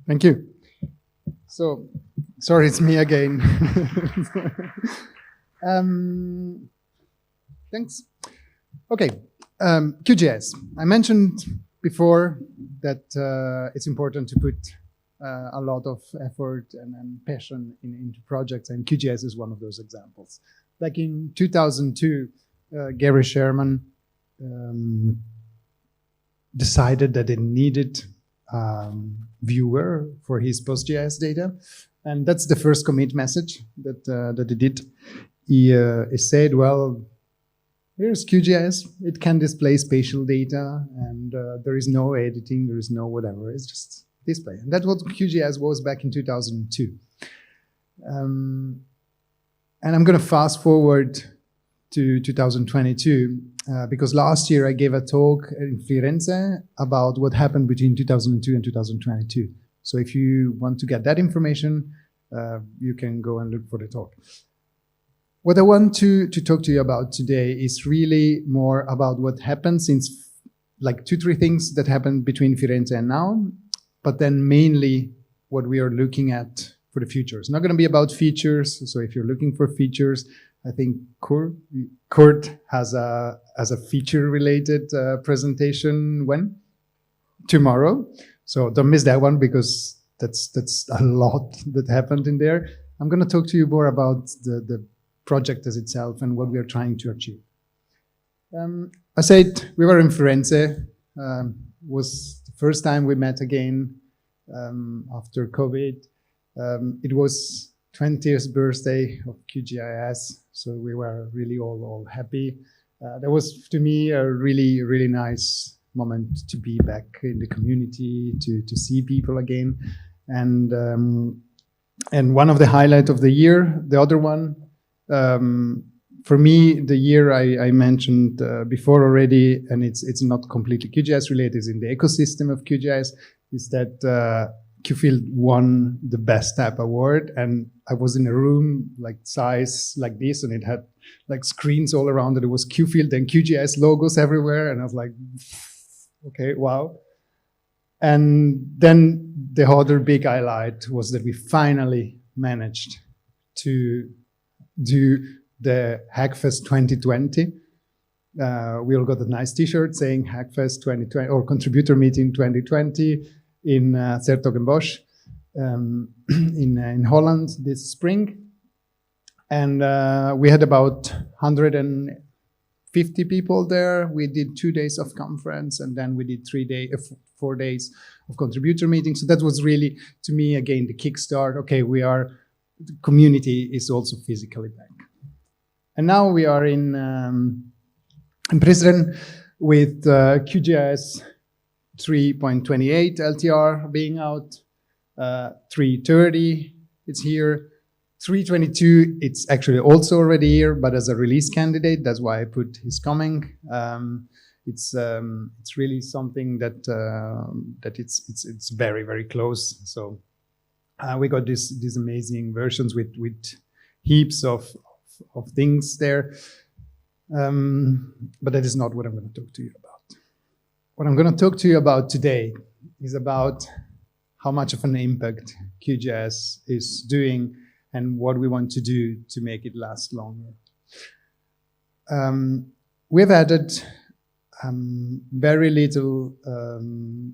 Thank you. So, sorry, it's me again. Thanks. Okay, QGIS. I mentioned before that it's important to put a lot of effort and passion into projects, and QGIS is one of those examples. Like in 2002, Gary Sherman decided that it needed viewer for his PostGIS data, and that's the first commit message that he did. He said, well, here's QGIS, it can display spatial data, and there is no editing, there is no whatever, it's just display. And that's what QGIS was back in 2002. And I'm going to fast forward to 2022, because last year I gave a talk in Firenze about what happened between 2002 and 2022. So if you want to get that information, you can go and look for the talk. What I want to talk to you about today is really more about what happened since, like 2-3 things that happened between Firenze and now, but then mainly what we are looking at for the future. It's not going to be about features. So if you're looking for features, I think Kurt has a feature-related presentation when? Tomorrow. So don't miss that one, because that's a lot that happened in there. I'm going to talk to you more about the project as itself and what we are trying to achieve. I said we were in Firenze. Was the first time we met again after COVID. It was 20th birthday of QGIS, so we were really all happy. That was, to me, a really nice moment to be back in the community, to see people again. And one of the highlights of the year, the other one, for me, the year I mentioned before already, and it's not completely QGIS related, it's in the ecosystem of QGIS, is that QField won the Best App Award, and I was in a room like size like this, and it had like screens all around it. It was QField and QGIS logos everywhere, and I was like, okay, wow. And then the other big highlight was that we finally managed to do the Hackfest 2020. We all got a nice t-shirt saying Hackfest 2020 or Contributor Meeting 2020 in Sertogenbosch in Holland this spring. And we had about 150 people there. We did 2 days of conference, and then we did 4 days of contributor meetings. So that was really, to me, again, the kickstart. Okay, the community is also physically back. And now we are in Prizren with QGIS 3.28 LTR being out, 3.30 it's here, 3.22 it's actually also already here, but as a release candidate, that's why I put his coming. It's really something that it's very close. So we got these amazing versions with heaps of things there, but that is not what I'm going to talk to you about. What I'm going to talk to you about today is about how much of an impact QGIS is doing and what we want to do to make it last longer. We've added very little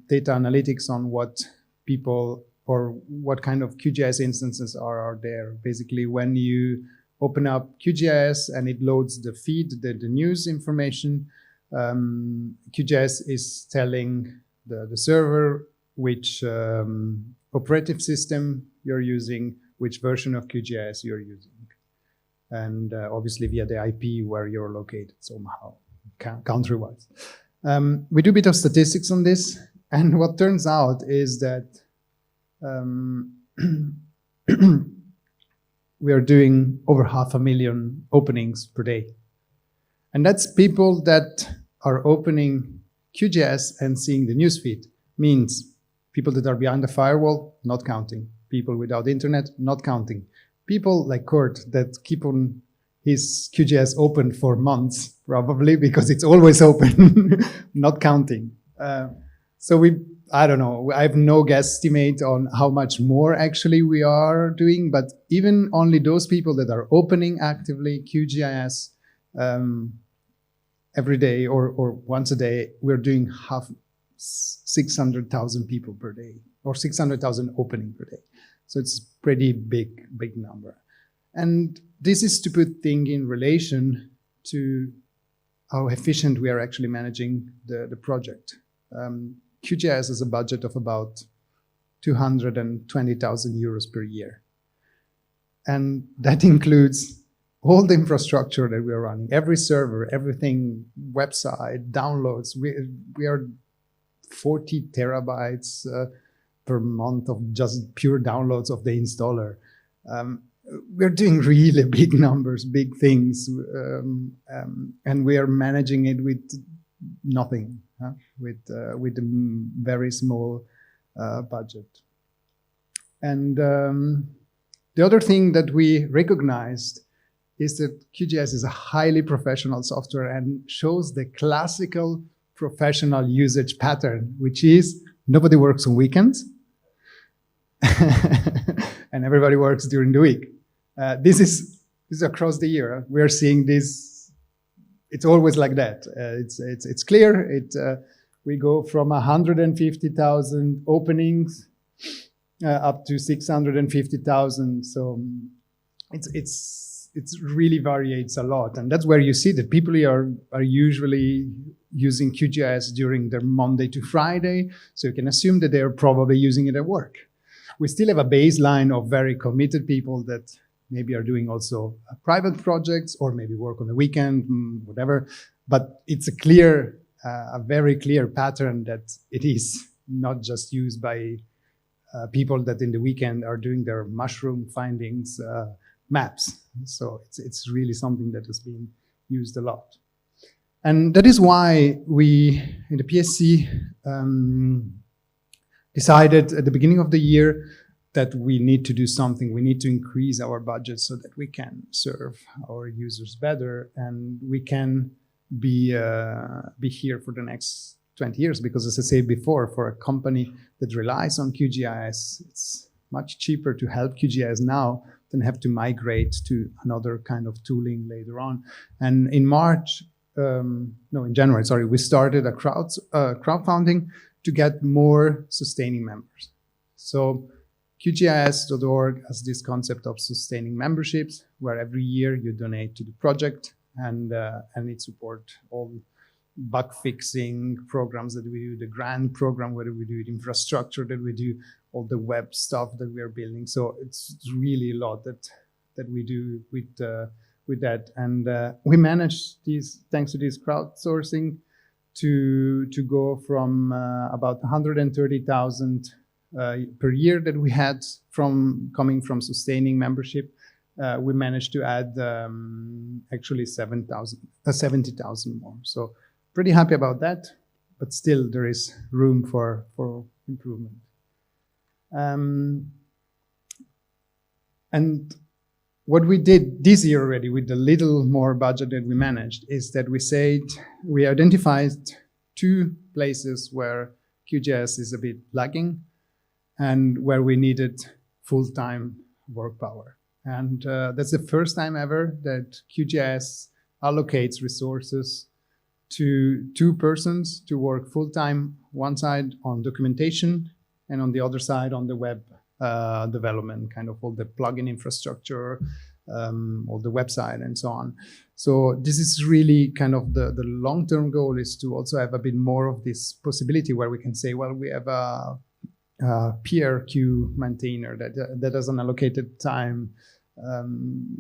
data analytics on what people or what kind of QGIS instances are there. Basically, when you open up QGIS and it loads the feed, the news information, QGIS is telling the server which operative system you're using, which version of QGIS you're using, and obviously via the IP where you're located somehow, country-wise. We do a bit of statistics on this, and what turns out is that we are doing over 500,000 openings per day. And that's people that are opening QGIS and seeing the newsfeed. Means people that are behind the firewall, not counting. People without internet, not counting. People like Kurt that keep on his QGIS open for months, probably because it's always open, not counting. So I don't know, I have no guesstimate on how much more actually we are doing, but even only those people that are opening actively QGIS every day or once a day, we're doing 600,000 people per day, or 600,000 opening per day. So it's pretty big number. And this is to put things in relation to how efficient we are actually managing the project. QGIS has a budget of about 220,000 euros per year. And that includes all the infrastructure that we are running, every server, everything, website, downloads. We are 40 terabytes per month of just pure downloads of the installer. We're doing really big numbers, big things, and we are managing it with nothing, with a very small budget. And the other thing that we recognized is that QGIS is a highly professional software and shows the classical professional usage pattern, which is nobody works on weekends and everybody works during the week. This is across the year. We are seeing this. It's always like that. It's clear. We go from 150,000 openings up to 650,000. So it really varies a lot, and that's where you see that people are usually using QGIS during their Monday to Friday. So you can assume that they are probably using it at work. We still have a baseline of very committed people that maybe are doing also private projects or maybe work on the weekend, whatever. But it's a very clear pattern that it is not just used by people that in the weekend are doing their mushroom findings maps. So it's really something that has been used a lot. And that is why we, in the PSC, decided at the beginning of the year that we need to do something. We need to increase our budget so that we can serve our users better and we can be here for the next 20 years. Because as I said before, for a company that relies on QGIS, it's much cheaper to help QGIS now than have to migrate to another kind of tooling later on. And in January, sorry, we started a crowdfunding to get more sustaining members. So QGIS.org has this concept of sustaining memberships, where every year you donate to the project and it supports all bug fixing programs that we do, the grant program where we do, the infrastructure that we do, all the web stuff that we are building. So it's really a lot that we do with that. And we managed these, thanks to this crowdsourcing, to go from about 130,000 per year that we had coming from sustaining membership. We managed to add actually 70,000 more. So pretty happy about that, but still there is room for improvement. And what we did this year already with the little more budget that we managed is that we identified 2 places where QGIS is a bit lagging and where we needed full-time work power. And that's the first time ever that QGIS allocates resources to 2 persons to work full-time, one side on documentation and on the other side on the web development, kind of all the plugin infrastructure, all the website and so on. So this is really kind of the long-term goal, is to also have a bit more of this possibility where we can say, well, we have a PRQ maintainer that has an allocated time.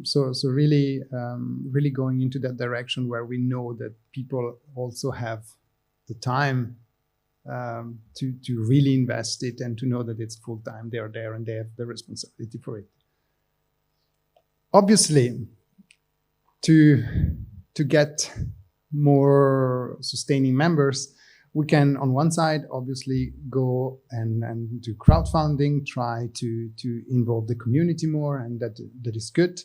So really going into that direction where we know that people also have the time to really invest it and to know that it's full time. They are there and they have the responsibility for it. Obviously, to get more sustaining members, we can, on one side, obviously go and do crowdfunding, try to involve the community more, and that is good.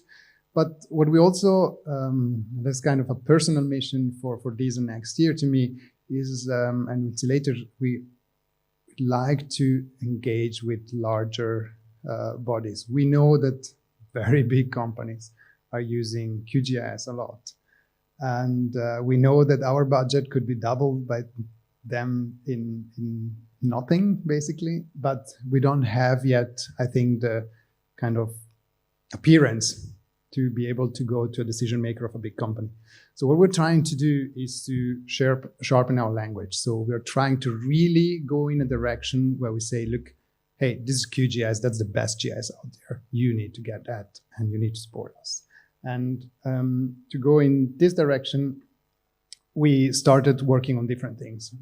But what we also, that's kind of a personal mission for this and next year to me, is, and later we like to engage with larger bodies. We know that very big companies are using QGIS a lot. And we know that our budget could be doubled by them in nothing, basically. But we don't have yet, I think, the kind of appearance to be able to go to a decision maker of a big company. So what we're trying to do is to sharpen our language. So we're trying to really go in a direction where we say, look, hey, this is QGIS, that's the best GIS out there. You need to get that and you need to support us. And to go in this direction, we started working on different things.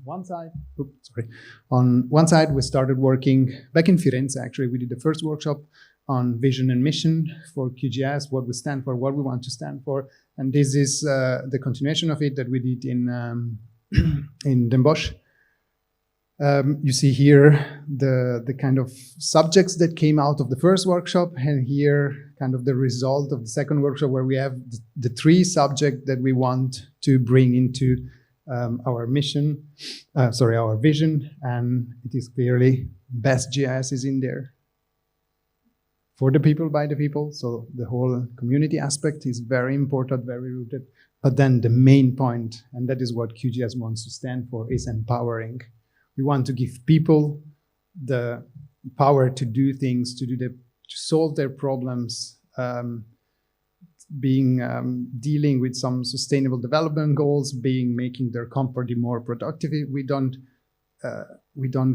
On one side, we started working back in Firenze, actually. We did the first workshop on vision and mission for QGIS, what we stand for, what we want to stand for. And this is the continuation of it that we did in Den Bosch. You see here the kind of subjects that came out of the first workshop, and here kind of the result of the second workshop, where we have the three subjects that we want to bring into our mission, our vision, and it is clearly best GIS is in there. For the people, by the people, so the whole community aspect is very important, very rooted. But then the main point, and that is what QGIS wants to stand for, is empowering. We want to give people the power to do things, to solve their problems, dealing with some sustainable development goals, making their company more productive. We don't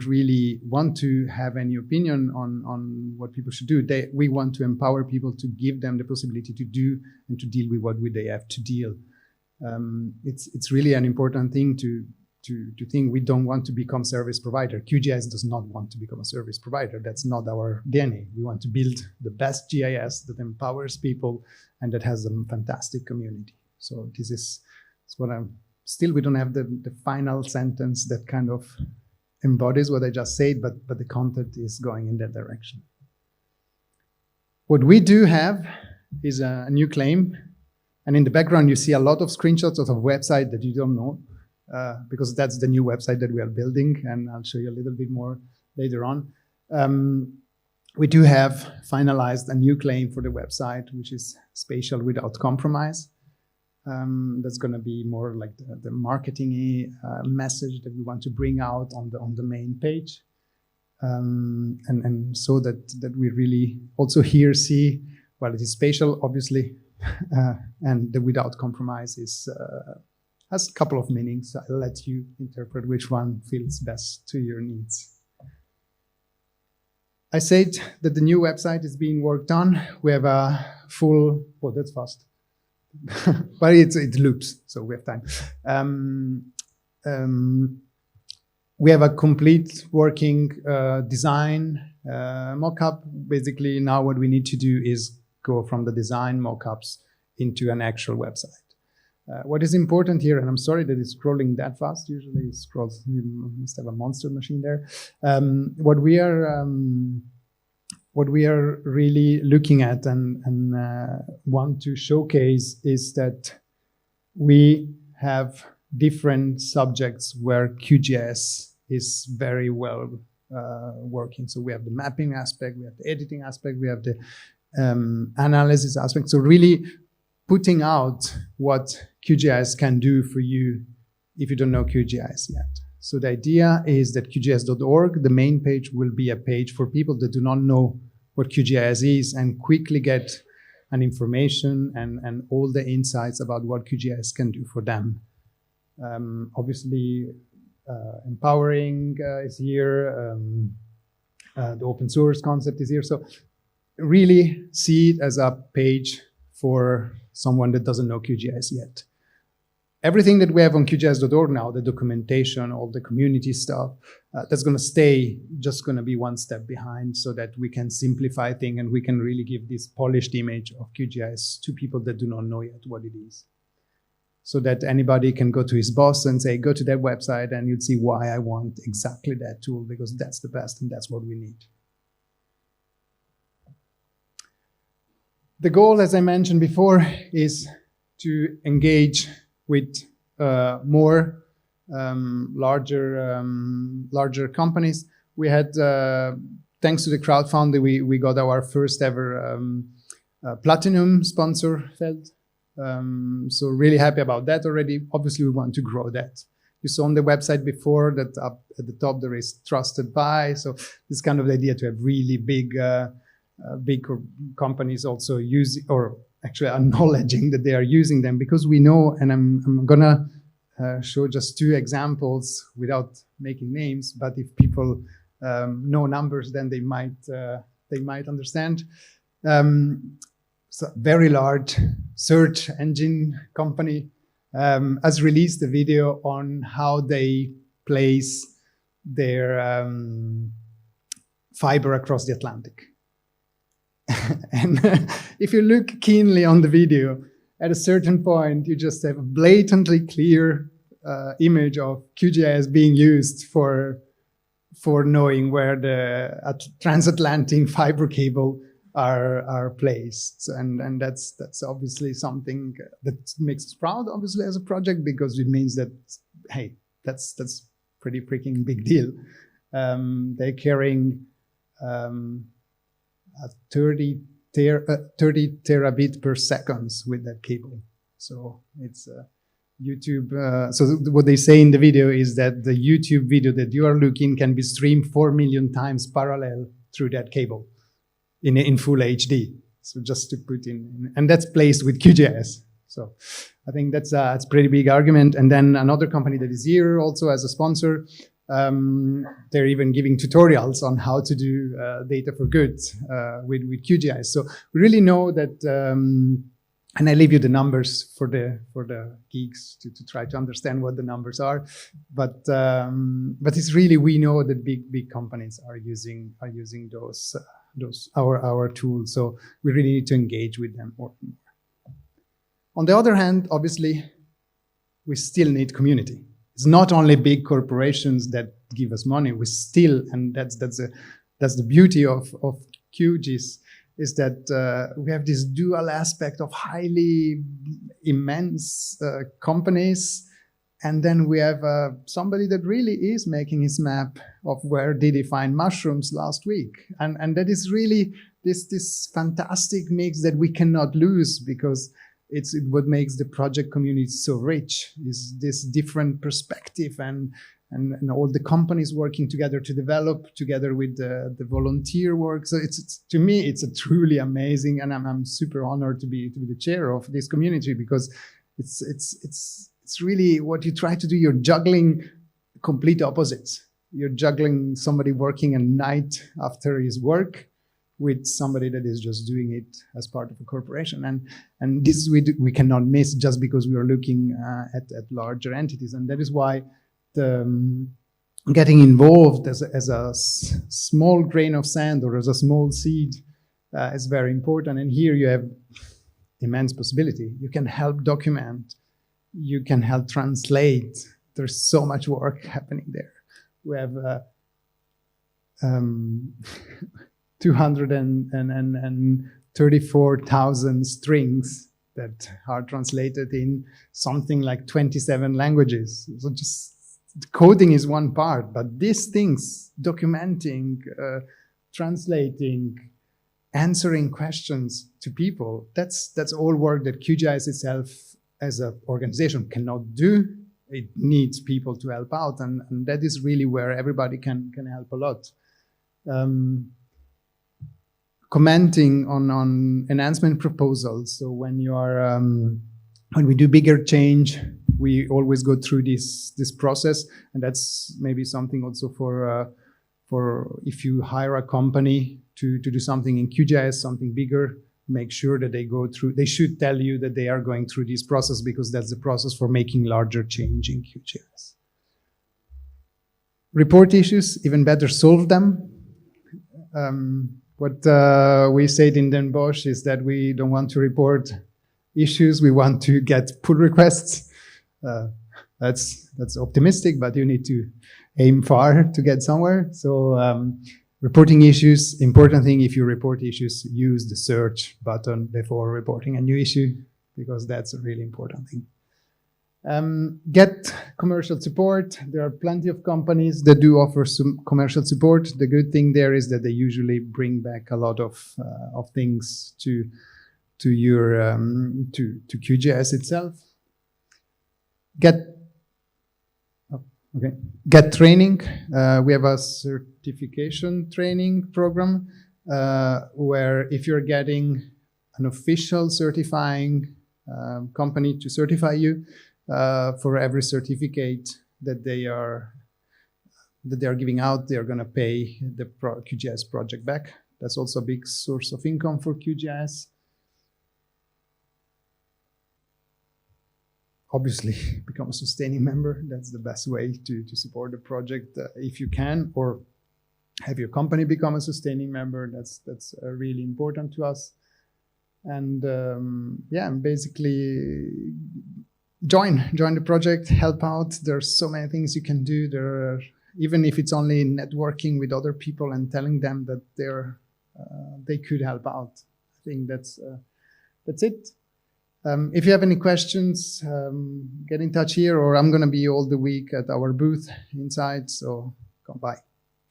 really want to have any opinion on what people should do. We want to empower people, to give them the possibility to do and to deal with what they have to deal. It's really an important thing to think. We don't want to become service provider. QGIS does not want to become a service provider. That's not our DNA. We want to build the best GIS that empowers people and that has a fantastic community. So this is what still we don't have the final sentence that kind of embodies what I just said, but the content is going in that direction. What we do have is a new claim. And in the background, you see a lot of screenshots of a website that you don't know, because that's the new website that we are building, and I'll show you a little bit more later on. We do have finalized a new claim for the website, which is spatial without compromise. That's going to be more like the marketing message that we want to bring out on the main page, and so that we really also here see, well, it is spatial, obviously, and the without compromise has a couple of meanings. I'll let you interpret which one feels best to your needs. I said that the new website is being worked on. We have a full, oh, that's fast. But it loops, so we have time. We have a complete working design mockup. Basically, now what we need to do is go from the design mockups into an actual website. What is important here, and I'm sorry that it's scrolling that fast. Usually it scrolls, you must have a monster machine there. What we are really looking at and want to showcase is that we have different subjects where QGIS is very well working. So we have the mapping aspect, we have the editing aspect, we have the analysis aspect. So really putting out what QGIS can do for you if you don't know QGIS yet. So the idea is that QGIS.org, the main page, will be a page for people that do not know what QGIS is and quickly get an information and all the insights about what QGIS can do for them. Obviously, empowering is here, the open source concept is here. So really see it as a page for someone that doesn't know QGIS yet. Everything that we have on QGIS.org now, the documentation, all the community stuff, that's going to stay, just going to be one step behind so that we can simplify things and we can really give this polished image of QGIS to people that do not know yet what it is. So that anybody can go to his boss and say, go to that website and you'd see why I want exactly that tool, because that's the best and that's what we need. The goal, as I mentioned before, is to engage with more larger companies. We had, thanks to the crowdfunding, we got our first ever platinum sponsor felt. So really happy about that already. Obviously, we want to grow that. You saw on the website before that up at the top there is trusted by. So this kind of the idea to have really big companies also use, or actually acknowledging that they are using them, because we know, and I'm gonna show just 2 examples without making names, but if people know numbers, then they might understand. So very large search engine company has released a video on how they place their fiber across the Atlantic. And if you look keenly on the video, at a certain point, you just have a blatantly clear image of QGIS being used for knowing where the transatlantic fiber cable are placed, and that's obviously something that makes us proud, obviously, as a project, because it means that, hey, that's pretty freaking big deal. They're carrying a 30 terabit per second with that cable. So it's YouTube. So what they say in the video is that the YouTube video that you are looking can be streamed 4 million times parallel through that cable in full HD. So just to put in, and that's placed with QGIS. So I think that's a pretty big argument. And then another company that is here also as a sponsor, they're even giving tutorials on how to do data for good with QGIS. So we really know that, and I leave you the numbers for the geeks to try to understand what the numbers are. But it's really, we know that big companies are using those our tools. So we really need to engage with them more and more. On the other hand, obviously, we still need community. It's not only big corporations that give us money. We still, and that's the beauty of QGIS, is that we have this dual aspect of highly immense companies, and then we have somebody that really is making his map of where did he find mushrooms last week, and that is really this fantastic mix that we cannot lose, because it's what makes the project community so rich, is this different perspective and all the companies working together to develop together with the volunteer work. So it's to me, it's a truly amazing, and I'm super honored to be the chair of this community, because it's really what you try to do. You're juggling complete opposites. You're juggling somebody working at night after his work with somebody that is just doing it as part of a corporation. And this we cannot miss, just because we are looking at larger entities. And that is why getting involved as a small grain of sand or as a small seed is very important. And here you have immense possibility. You can help document, you can help translate. There's so much work happening there. We have 234,000 strings that are translated in something like 27 languages. So just coding is one part, but these things, documenting, translating, answering questions to people, that's all work that QGIS itself as an organization cannot do. It needs people to help out, and that is really where everybody can help a lot. Commenting on enhancement proposals. So when you are when we do bigger change, we always go through this process, and that's maybe something also for if you hire a company to do something in QGIS, something bigger, make sure that they go through. They should tell you that they are going through this process, because that's the process for making larger change in QGIS. Report issues, even better, solve them. What we said in Den Bosch is that we don't want to report issues, we want to get pull requests. That's optimistic, but you need to aim far to get somewhere. So reporting issues, important thing, if you report issues, use the search button before reporting a new issue, because that's a really important thing. Get commercial support. There are plenty of companies that do offer some commercial support. The good thing there is that they usually bring back a lot of things to QGIS itself. Get training. We have a certification training program where if you're getting an official certifying company to certify you, for every certificate that they are giving out, they are going to pay the QGIS project back. That's also a big source of income for QGIS. Obviously, become a sustaining member. That's the best way to support the project if you can, or have your company become a sustaining member. That's really important to us. And yeah, basically join the project, help out. There's so many things you can do. There are, even if it's only networking with other people and telling them that they could help out. I think that's it. If you have any questions, get in touch here, or I'm going to be all the week at our booth inside, so come by.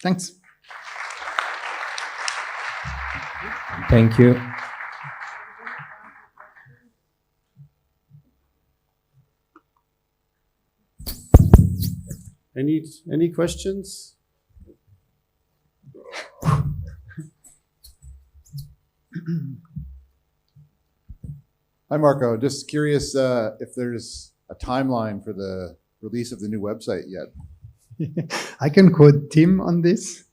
Thanks. Thank you. Any questions? Hi, Marco. Just curious if there's a timeline for the release of the new website yet. I can quote Tim on this.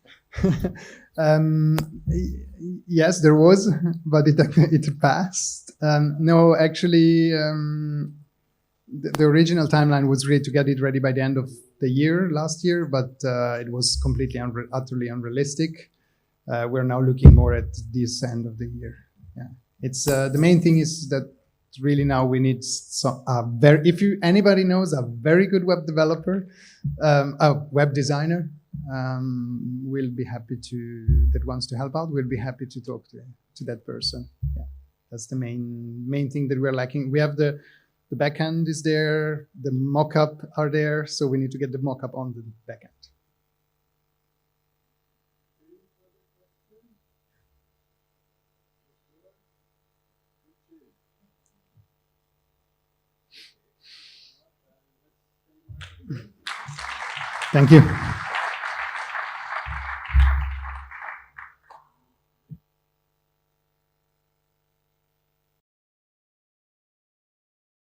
Yes, there was, but it passed. No, actually, the original timeline was really to get it ready by the end of the year last year, but it was completely utterly unrealistic. We're now looking more at this end of the year. Yeah, it's the main thing is that really now we need if anybody knows a very good web developer, a web designer, we'll be happy that wants to help out. We'll be happy to talk to that person. Yeah, that's the main thing that we're lacking. We have the backend is there, the mock-up are there, so we need to get the mock-up on the backend. Thank you.